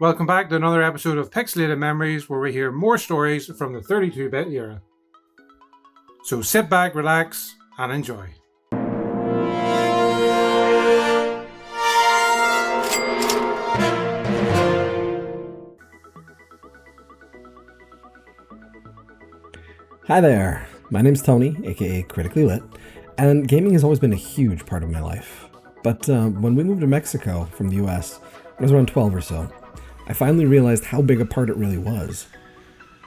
Welcome back to another episode of Pixelated Memories, where we hear more stories from the 32-bit era. So sit back, relax, and enjoy. Hi there, my name's Tony, aka Critically Lit, and gaming has always been a huge part of my life. But when we moved to Mexico from the US, when I was around 12 or so, I finally realized how big a part it really was.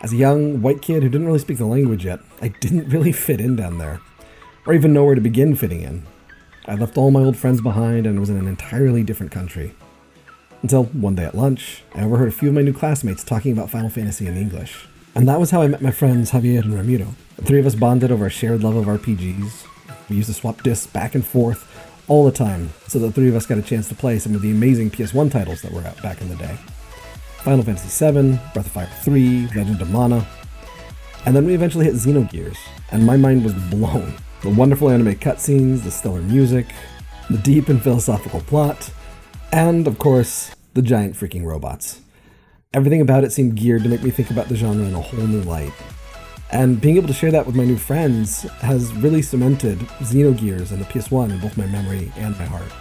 As a young, white kid who didn't really speak the language yet, I didn't really fit in down there, or even know where to begin fitting in. I left all my old friends behind and was in an entirely different country. Until one day at lunch, I overheard a few of my new classmates talking about Final Fantasy in English. And that was how I met my friends Javier and Ramiro. The three of us bonded over a shared love of RPGs. We used to swap discs back and forth all the time, so the three of us got a chance to play some of the amazing PS1 titles that were out back in the day. Final Fantasy VII, Breath of Fire 3, Legend of Mana. And then we eventually hit Xenogears, and my mind was blown. The wonderful anime cutscenes, the stellar music, the deep and philosophical plot, and, of course, the giant freaking robots. Everything about it seemed geared to make me think about the genre in a whole new light. And being able to share that with my new friends has really cemented Xenogears and the PS1 in both my memory and my heart.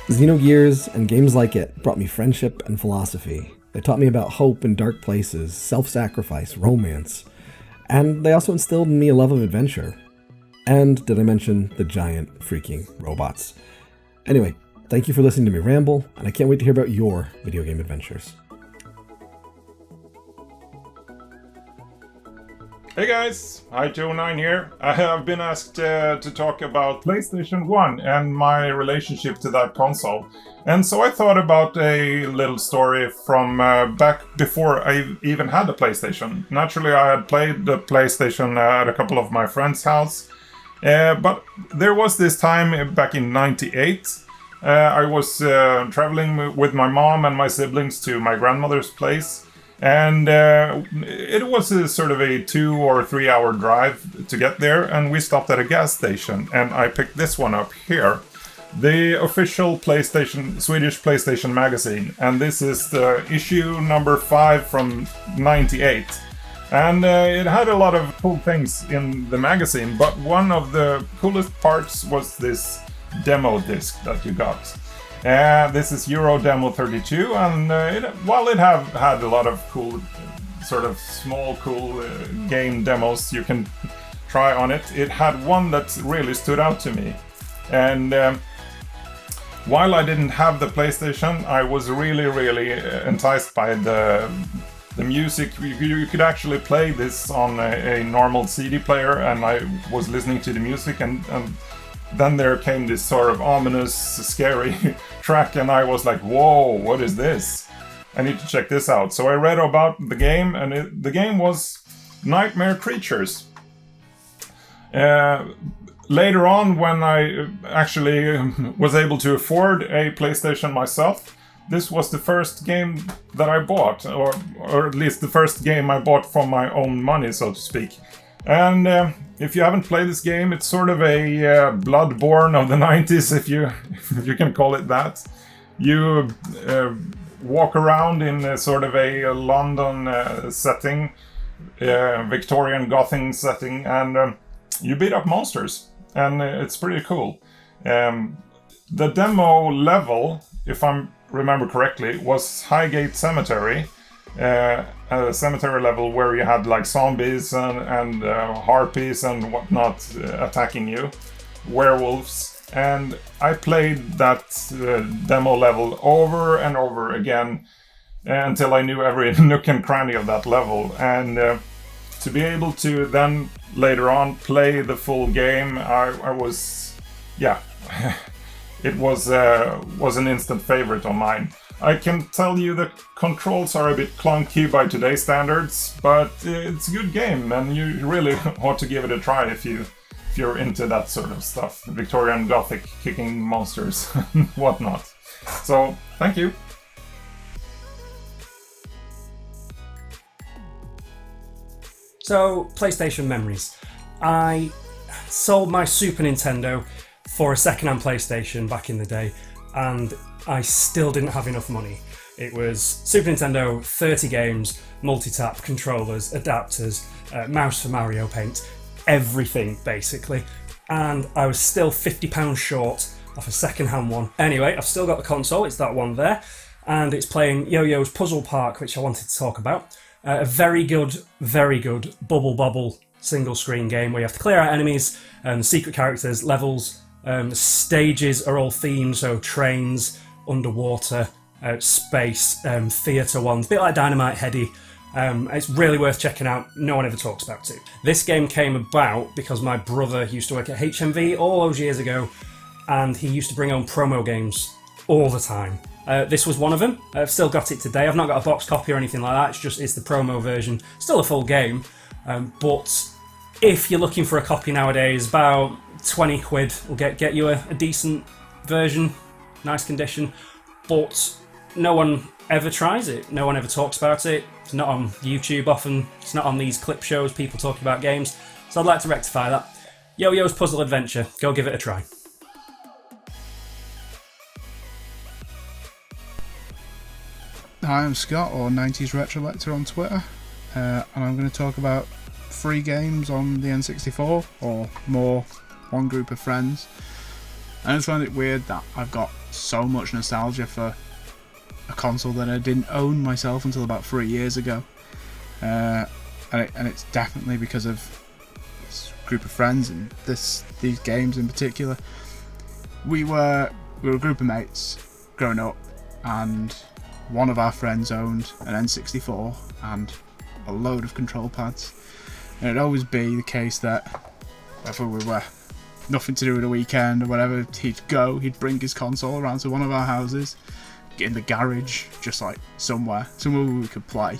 Xenogears and games like it brought me friendship and philosophy. They taught me about hope in dark places, self-sacrifice, romance, and they also instilled in me a love of adventure. And did I mention the giant freaking robots? Anyway, thank you for listening to me ramble, and I can't wait to hear about your video game adventures. Hey guys, Hi209 here. I have been asked to talk about PlayStation 1 and my relationship to that console. And so I thought about a little story from back before I even had a PlayStation. Naturally, I had played the PlayStation at a couple of my friends' house. But there was this time back in '98. I was traveling with my mom and my siblings to my grandmother's place. And it was a sort of a 2 or 3 hour drive to get there, and we stopped at a gas station, and I picked this one up here, the official Swedish PlayStation magazine, and this is the issue number 5 from '98. And it had a lot of cool things in the magazine, but one of the coolest parts was this demo disc that you got. This is Euro Demo 32, and while it had a lot of cool, sort of small, cool game demos you can try on it, it had one that really stood out to me. And while I didn't have the PlayStation, I was really enticed by the music. You could actually play this on a normal CD player, and I was listening to the music, and then there came this sort of ominous, scary track, and I was like, whoa, what is this? I need to check this out. So I read about the game, and the game was Nightmare Creatures. Later on, when I actually was able to afford a PlayStation myself, this was the first game that I bought, or at least the first game I bought from my own money, so to speak. And if you haven't played this game, it's sort of a Bloodborne of the 90s, if you can call it that. You walk around in a sort of a London setting, Victorian Gothic setting, and you beat up monsters, and it's pretty cool. The demo level, if I remember correctly, was Highgate Cemetery. A cemetery level where you had like zombies and harpies and whatnot attacking you, werewolves, and I played that demo level over and over again until I knew every nook and cranny of that level. And to be able to then later on play the full game, I was, yeah, it was an instant favorite of mine. I can tell you the controls are a bit clunky by today's standards, but it's a good game, and you really ought to give it a try if you're into that sort of stuff. Victorian Gothic kicking monsters and whatnot. So, thank you. So, PlayStation memories. I sold my Super Nintendo for a second-hand PlayStation back in the day, and I still didn't have enough money. It was Super Nintendo, 30 games, multi-tap, controllers, adapters, mouse for Mario Paint, everything basically. And I was still £50 short off a second-hand one. Anyway, I've still got the console, it's that one there, and it's playing Yoyos Puzzle Park, which I wanted to talk about. A very good Bubble Bobble single-screen game where you have to clear out enemies, secret characters, levels, stages are all themed, so trains, underwater, space, theatre ones, a bit like Dynamite Heady. It's really worth checking out, no one ever talks about it. This game came about because my brother used to work at HMV all those years ago, and he used to bring home promo games all the time. This was one of them. I've still got it today. I've not got a box copy or anything like that, it's the promo version. Still a full game, but if you're looking for a copy nowadays, about 20 quid will get you a decent version, nice condition, but no one ever tries it, no one ever talks about it. It's not on YouTube often, it's not on these clip shows, people talking about games, so I'd like to rectify that. Yoyo's Puzzle Adventure, go give it a try. Hi, I'm Scott, or 90s Retrobate on Twitter, and I'm going to talk about free games on the N64, or more, one group of friends. I just find it weird that I've got so much nostalgia for a console that I didn't own myself until about 3 years ago, and it's definitely because of this group of friends and these games in particular. We were a group of mates growing up, and one of our friends owned an N64 and a load of control pads, and it'd always be the case that whether we were nothing to do with a weekend or whatever, he'd bring his console around to one of our houses, get in the garage, just like somewhere where we could play.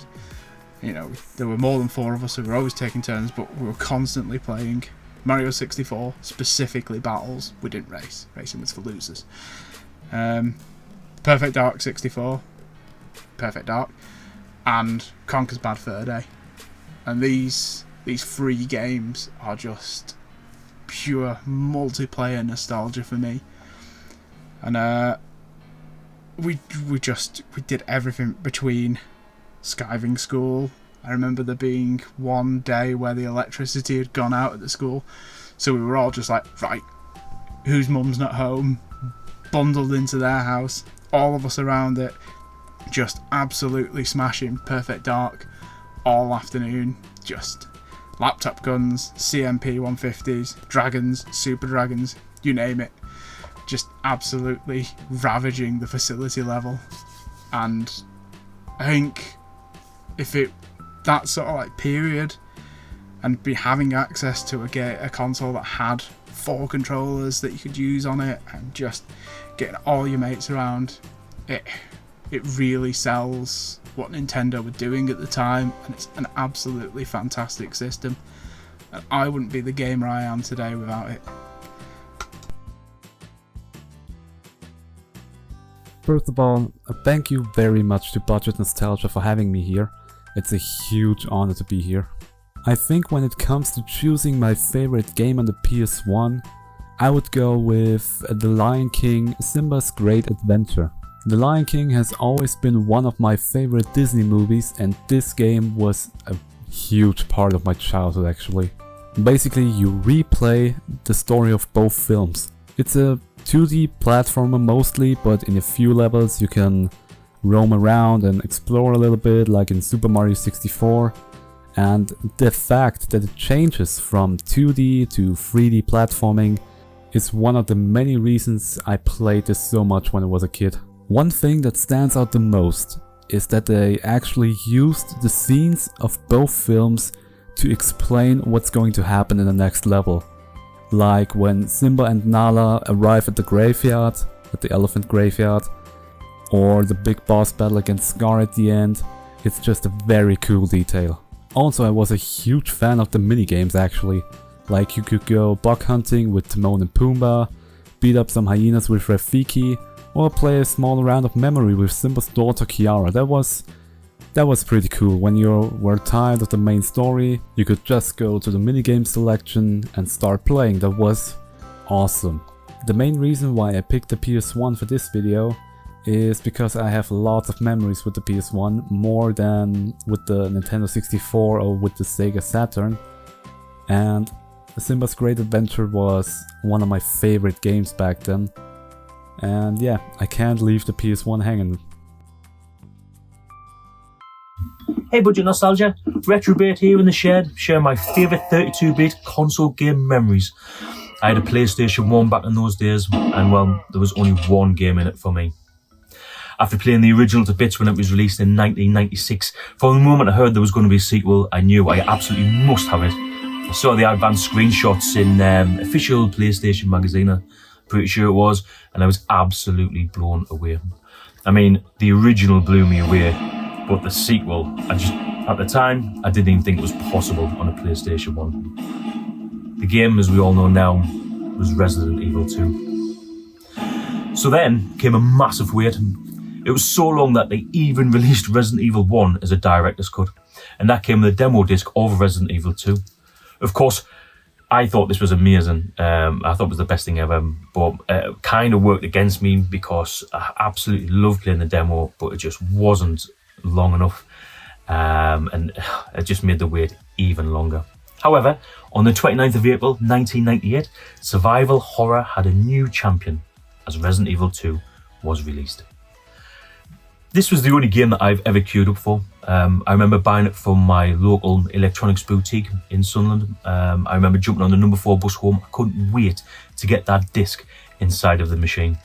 You know, there were more than 4 of us, so we were always taking turns, but we were constantly playing Mario 64, specifically battles. We didn't race. Racing was for losers. Perfect Dark 64, Perfect Dark, and Conker's Bad Fur Day. And these free games are just pure multiplayer nostalgia for me. And we did everything between skiving school. I remember there being one day where the electricity had gone out at the school, so we were all just like, right, whose mum's not home, bundled into their house, all of us around it, just absolutely smashing Perfect Dark all afternoon. Just laptop guns, CMP 150s, dragons, super dragons, you name it, just absolutely ravaging the facility level. And I think if that sort of like period, and be having access to a console that had 4 controllers that you could use on it, and just getting all your mates around, it really sells what Nintendo were doing at the time, and it's an absolutely fantastic system. And I wouldn't be the gamer I am today without it. First of all, thank you very much to BudgetNostalgia for having me here. It's a huge honor to be here. I think when it comes to choosing my favorite game on the PS1, I would go with The Lion King: Simba's Great Adventure. The Lion King has always been one of my favorite Disney movies, and this game was a huge part of my childhood actually. Basically, you replay the story of both films. It's a 2D platformer mostly, but in a few levels you can roam around and explore a little bit, like in Super Mario 64. And the fact that it changes from 2D to 3D platforming is one of the many reasons I played this so much when I was a kid. One thing that stands out the most is that they actually used the scenes of both films to explain what's going to happen in the next level. Like when Simba and Nala arrive at the graveyard, at the elephant graveyard, or the big boss battle against Scar at the end. It's just a very cool detail. Also, I was a huge fan of the minigames actually. Like you could go bug hunting with Timon and Pumbaa, beat up some hyenas with Rafiki, or play a small round of memory with Simba's daughter Kiara. That was pretty cool. When you were tired of the main story, you could just go to the minigame selection and start playing. That was awesome. The main reason why I picked the PS1 for this video is because I have lots of memories with the PS1, more than with the Nintendo 64 or with the Sega Saturn. And Simba's Great Adventure was one of my favorite games back then. And yeah, I can't leave the PS1 hanging. Hey Budget Nostalgia, Retrobate here in the shed, sharing my favourite 32-bit console game memories. I had a PlayStation 1 back in those days, and well, there was only one game in it for me. After playing the original to bits when it was released in 1996, from the moment I heard there was going to be a sequel, I knew I absolutely must have it. I saw the advanced screenshots in official PlayStation magazine, I'm pretty sure it was, and I was absolutely blown away. I mean, the original blew me away, but the sequel, at the time, I didn't even think it was possible on a PlayStation 1. The game, as we all know now, was Resident Evil 2. So then came a massive wait. It was so long that they even released Resident Evil 1 as a director's cut, and that came with a demo disc of Resident Evil 2. Of course, I thought this was amazing. I thought it was the best thing ever, but it kind of worked against me because I absolutely loved playing the demo, but it just wasn't long enough, and it just made the wait even longer. However, on the 29th of April 1998, survival horror had a new champion as Resident Evil 2 was released. This was the only game that I've ever queued up for. I remember buying it from my local electronics boutique in Sunderland. I remember jumping on the number 4 bus home. I couldn't wait to get that disc inside of the machine.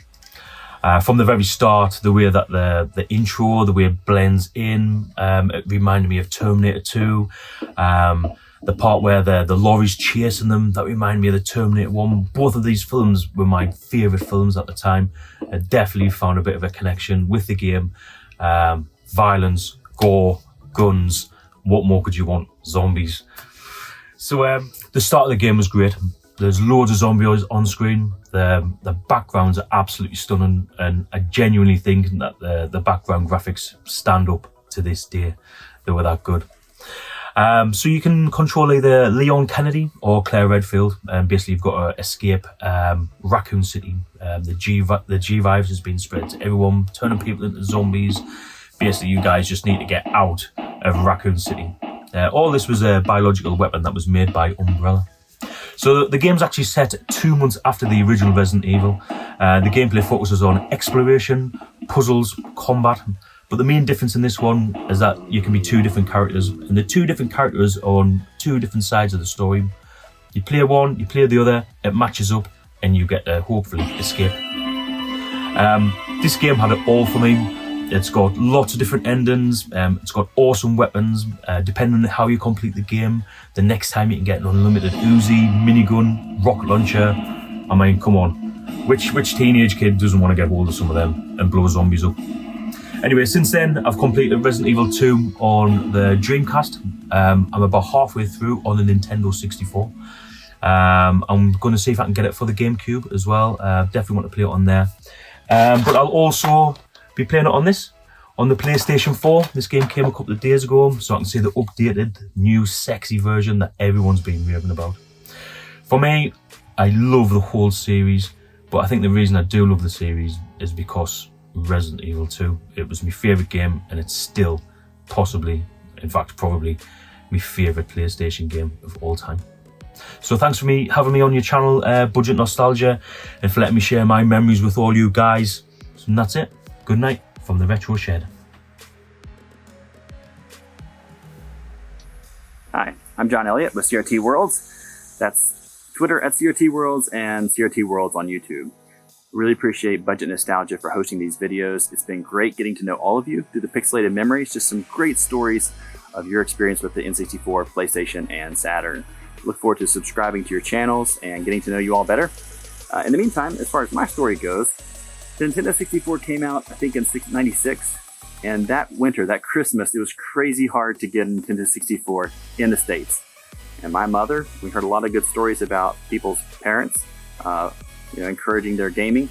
From the very start, the way that the intro, the way it blends in, it reminded me of Terminator 2. The part where the lorry's chasing them, that reminded me of the Terminator 1. Both of these films were my favourite films at the time. I definitely found a bit of a connection with the game. Violence, gore, guns, what more could you want? Zombies. So the start of the game was great. There's loads of zombies on screen. The backgrounds are absolutely stunning, and I genuinely think that the background graphics stand up to this day. They were that good. So you can control either Leon Kennedy or Claire Redfield, and basically you've got to escape Raccoon City. The G-Virus has been spread to everyone, turning people into zombies. Basically, you guys just need to get out of Raccoon City. All this was a biological weapon that was made by Umbrella. So the game's actually set 2 months after the original Resident Evil. The gameplay focuses on exploration, puzzles, combat. But the main difference in this one is that you can be 2 different characters, and the 2 different characters are on 2 different sides of the story. You play one, you play the other, it matches up, and you get to hopefully escape. This game had it all for me. It's got lots of different endings, it's got awesome weapons, depending on how you complete the game. The next time you can get an unlimited Uzi, minigun, rocket launcher. I mean, come on. Which teenage kid doesn't want to get hold of some of them and blow zombies up? Anyway, since then, I've completed Resident Evil 2 on the Dreamcast. I'm about halfway through on the Nintendo 64. I'm going to see if I can get it for the GameCube as well. Definitely want to play it on there. But I'll also be playing it on the PlayStation 4. This game came a couple of days ago, so I can see the updated, new, sexy version that everyone's been raving about. For me, I love the whole series, but I think the reason I do love the series is because Resident Evil 2. It was my favourite game, and it's still possibly, in fact probably, my favourite PlayStation game of all time. So thanks for having me on your channel, Budget Nostalgia, and for letting me share my memories with all you guys. And that's it. Good night from the Retro Shed. Hi, I'm John Elliott with CRT Worlds. That's Twitter at CRT Worlds and CRT Worlds on YouTube. Really appreciate Budget Nostalgia for hosting these videos. It's been great getting to know all of you through the Pixelated Memories, just some great stories of your experience with the N64, PlayStation, and Saturn. Look forward to subscribing to your channels and getting to know you all better. In the meantime, as far as my story goes, the Nintendo 64 came out, I think, in '96, and that winter, that Christmas, it was crazy hard to get a Nintendo 64 in the States. And my mother, we heard a lot of good stories about people's parents, encouraging their gaming.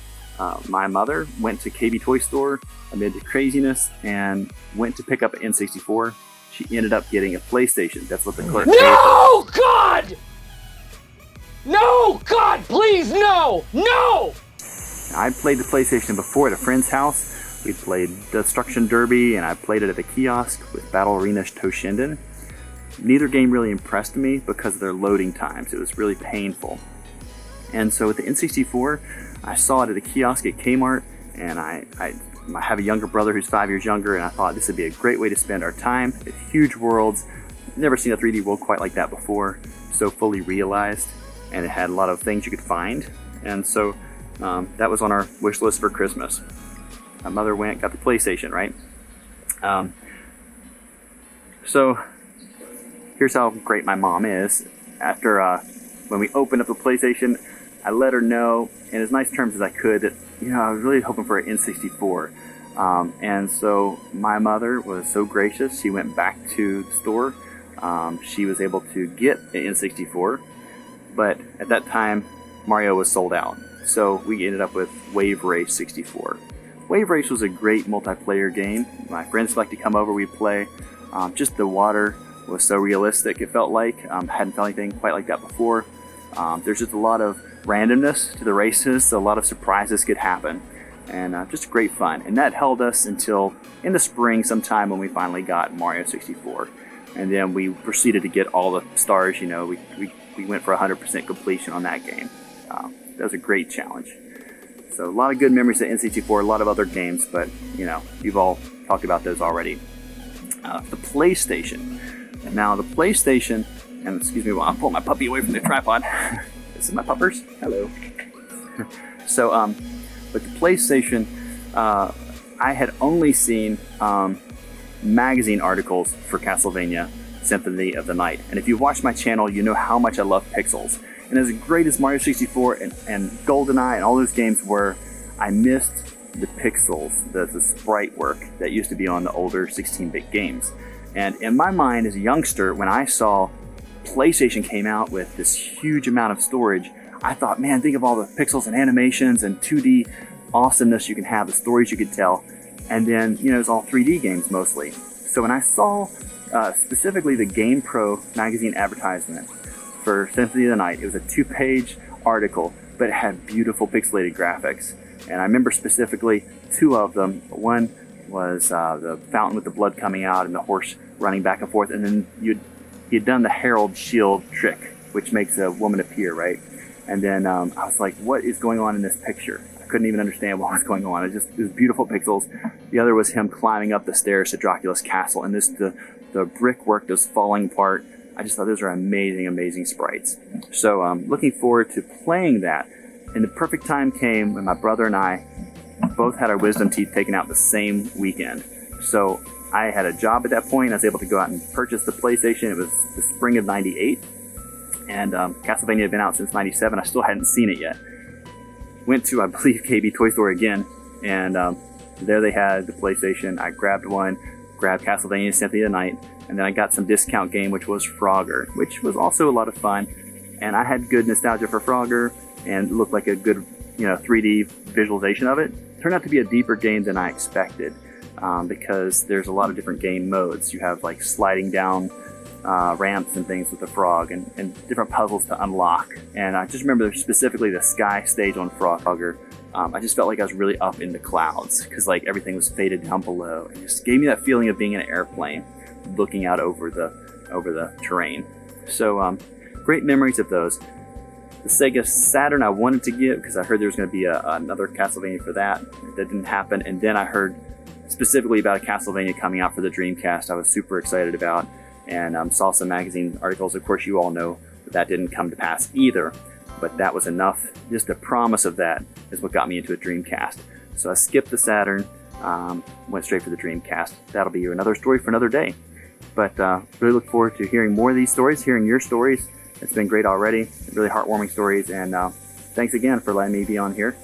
My mother went to KB Toy Store amid the craziness and went to pick up an N64. She ended up getting a PlayStation. That's what the clerk paid. No, God! No, God, please, no! No! I played the PlayStation before at a friend's house, We played Destruction Derby, and I played it at the kiosk with Battle Arena Toshinden. Neither game really impressed me because of their loading times. It was really painful. And so with the N64, I saw it at a kiosk at Kmart, and I have a younger brother who's 5 years younger, and I thought this would be a great way to spend our time. It's huge worlds. Never seen a 3D world quite like that before, so fully realized, and it had a lot of things you could find. And so that was on our wish list for Christmas. My mother got the PlayStation, right? So here's how great my mom is. After when we opened up the PlayStation, I let her know in as nice terms as I could that, I was really hoping for an N64. And so my mother was so gracious. She went back to the store. She was able to get an N64, but at that time, Mario was sold out. So we ended up with Wave Race 64. Wave Race was a great multiplayer game. My friends liked to come over, we'd play. Just the water was so realistic, it felt like. Hadn't felt anything quite like that before. There's just a lot of randomness to the races, so a lot of surprises could happen. And just great fun. And that held us until in the spring sometime when we finally got Mario 64. And then we proceeded to get all the stars, we went for 100% completion on that game. That was a great challenge. So a lot of good memories of N64, a lot of other games, but you've all talked about those already. The PlayStation. And now the PlayStation, and excuse me while I pull my puppy away from the tripod. This is my puppers. Hello. So, with the PlayStation, I had only seen magazine articles for Castlevania Symphony of the Night. And if you've watched my channel, you know how much I love pixels. And as great as Mario 64 and GoldenEye and all those games were, I missed the pixels, the sprite work that used to be on the older 16-bit games. And in my mind as a youngster, when I saw PlayStation came out with this huge amount of storage, I thought, man, think of all the pixels and animations and 2D awesomeness you can have, the stories you could tell. And then, it was all 3D games mostly. So when I saw specifically the GamePro magazine advertisement for Symphony of the Night, it was a 2-page article, but it had beautiful pixelated graphics. And I remember specifically 2 of them. One was the fountain with the blood coming out and the horse running back and forth. And then you'd done the Herald Shield trick, which makes a woman appear, right? And then I was like, what is going on in this picture? I couldn't even understand what was going on. It was beautiful pixels. The other was him climbing up the stairs to Dracula's castle, and the brickwork was falling apart. I just thought those are amazing, amazing sprites. So looking forward to playing that. And the perfect time came when my brother and I both had our wisdom teeth taken out the same weekend. So I had a job at that point. I was able to go out and purchase the PlayStation. It was the spring of '98. And Castlevania had been out since '97. I still hadn't seen it yet. Went to, I believe, KB Toy Store again. And there they had the PlayStation. I grabbed one, grabbed Castlevania Symphony of the Night. And then I got some discount game, which was Frogger, which was also a lot of fun. And I had good nostalgia for Frogger and it looked like a good 3D visualization of it. Turned out to be a deeper game than I expected because there's a lot of different game modes. You have like sliding down ramps and things with the frog and different puzzles to unlock. And I just remember specifically the sky stage on Frogger. I just felt like I was really up in the clouds because like everything was faded down below. It just gave me that feeling of being in an airplane looking out over the terrain. So great memories of those. The Sega Saturn I wanted to get because I heard there was going to be another Castlevania for that. That didn't happen. And then I heard specifically about a Castlevania coming out for the Dreamcast I was super excited about and saw some magazine articles. Of course, you all know that didn't come to pass either, but that was enough. Just the promise of that is what got me into a Dreamcast. So I skipped the Saturn, went straight for the Dreamcast. That'll be another story for another day. But really look forward to hearing more of these stories, hearing your stories. It's been great already, really heartwarming stories, and thanks again for letting me be on here.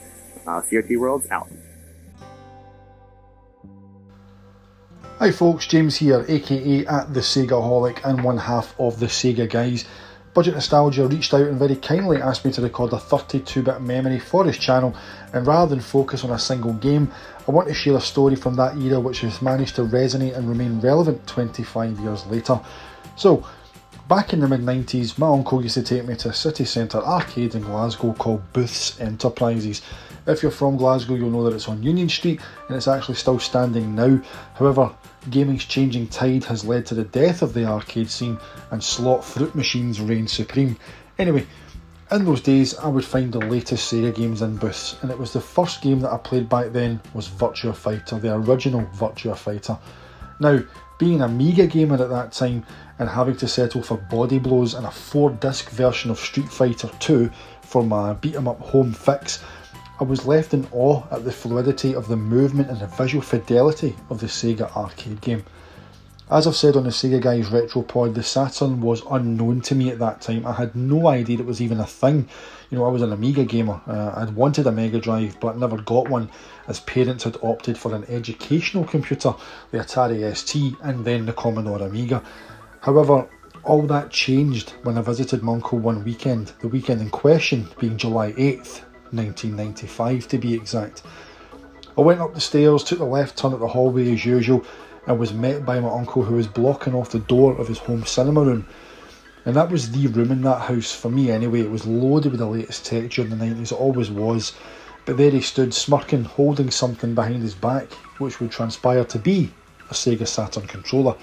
CRT World's out. Hi folks, James here, aka at the Segaholic and one half of the Sega Guys. Budget Nostalgia reached out and very kindly asked me to record a 32-bit memory for his channel, and rather than focus on a single game, I want to share a story from that era which has managed to resonate and remain relevant 25 years later. So, Back in the mid-90s, my uncle used to take me to a city centre arcade in Glasgow called Booth's Enterprises. If you're from Glasgow, you'll know that it's on Union Street and it's actually still standing now. However, gaming's changing tide has led to the death of the arcade scene and slot fruit machines reign supreme. Anyway, in those days I would find the latest Sega games in Booths, and it was the first game that I played back then was Virtua Fighter, the original Virtua Fighter. Now, being an Amiga gamer at that time and having to settle for body blows and a 4-disc version of Street Fighter 2 for my beat-em-up home fix, I was left in awe at the fluidity of the movement and the visual fidelity of the Sega arcade game. As I've said on the Sega Guys Retropod, the Saturn was unknown to me at that time. I had no idea it was even a thing. You know, I was an Amiga gamer. I'd wanted a Mega Drive but never got one, as parents had opted for an educational computer, the Atari ST, and then the Commodore Amiga. However, all that changed when I visited my uncle one weekend, the weekend in question being July 8th, 1995 to be exact. I went up the stairs, took the left turn at the hallway as usual, and was met by my uncle, who was blocking off the door of his home cinema room. And that was the room in that house, for me anyway. It was loaded with the latest tech during the 90s, it always was. But there he stood, smirking, holding something behind his back, which would transpire to be a Sega Saturn controller.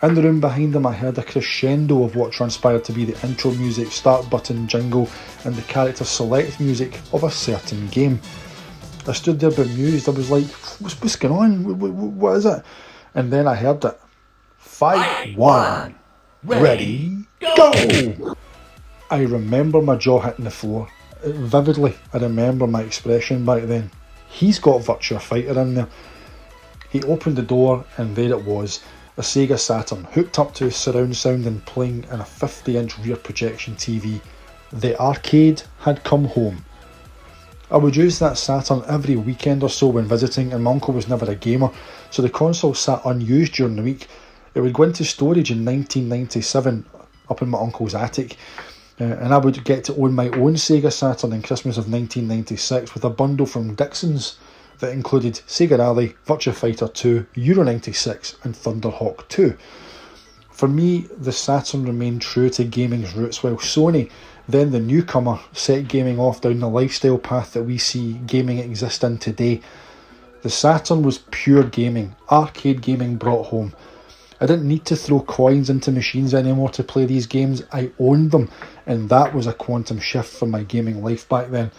In the room behind him I heard a crescendo of what transpired to be the intro music, start button jingle, and the character select music of a certain game. I stood there bemused. I was like, what's going on? What is it? And then I heard it. Fight 1. Ready, go! I remember my jaw hitting the floor. Vividly, I remember my expression back then. He's got Virtua Fighter in there. He opened the door and there it was. A Sega Saturn hooked up to his surround sound and playing in a 50-inch rear projection TV. The arcade had come home. I would use that Saturn every weekend or so when visiting, and my uncle was never a gamer, so the console sat unused during the week. It would go into storage in 1997 up in my uncle's attic, and I would get to own my own Sega Saturn in Christmas of 1996 with a bundle from Dixon's that included Sega Rally, Virtua Fighter 2, Euro 96 and Thunderhawk 2. For me, the Saturn remained true to gaming's roots, while Sony, then the newcomer, set gaming off down the lifestyle path that we see gaming exist in today. The Saturn was pure gaming, arcade gaming brought home. I didn't need to throw coins into machines anymore to play these games, I owned them, and that was a quantum shift for my gaming life back then.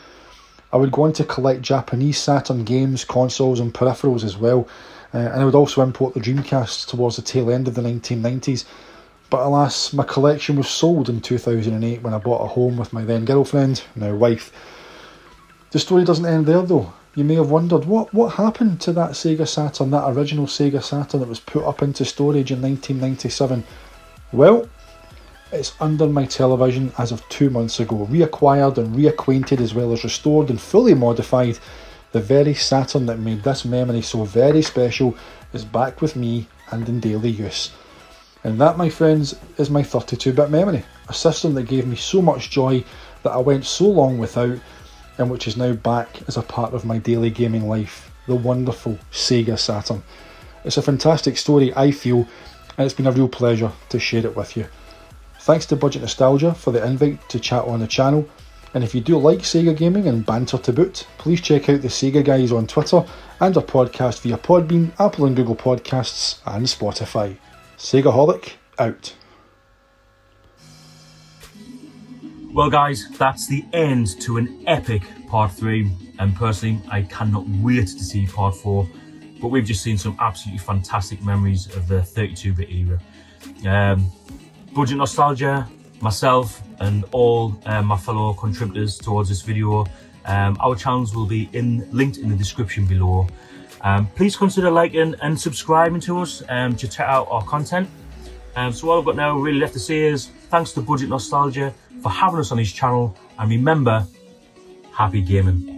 I would go on to collect Japanese Saturn games, consoles and peripherals as well, and I would also import the Dreamcast towards the tail end of the 1990s. But alas, my collection was sold in 2008 when I bought a home with my then girlfriend, now wife. The story doesn't end there though. You may have wondered, what happened to that Sega Saturn, that original Sega Saturn that was put up into storage in 1997? Well, it's under my television as of 2 months ago, reacquired and reacquainted as well as restored and fully modified. The very Saturn that made this memory so very special is back with me and in daily use. And that, my friends, is my 32-bit memory, a system that gave me so much joy that I went so long without, and which is now back as a part of my daily gaming life, the wonderful Sega Saturn. It's a fantastic story, I feel, and it's been a real pleasure to share it with you. Thanks to Budget Nostalgia for the invite to chat on the channel, and if you do like Sega gaming and banter to boot, please check out the Sega Guys on Twitter and our podcast via Podbean, Apple and Google Podcasts and Spotify. Segaholic out. Well guys, that's the end to an epic part 3, and personally I cannot wait to see part 4, but we've just seen some absolutely fantastic memories of the 32-bit era. Budget Nostalgia, myself and all my fellow contributors towards this video, our channels will be linked in the description below. Please consider liking and subscribing to us to check out our content. So all I've got now really left to say is thanks to Budget Nostalgia for having us on his channel, and remember, happy gaming.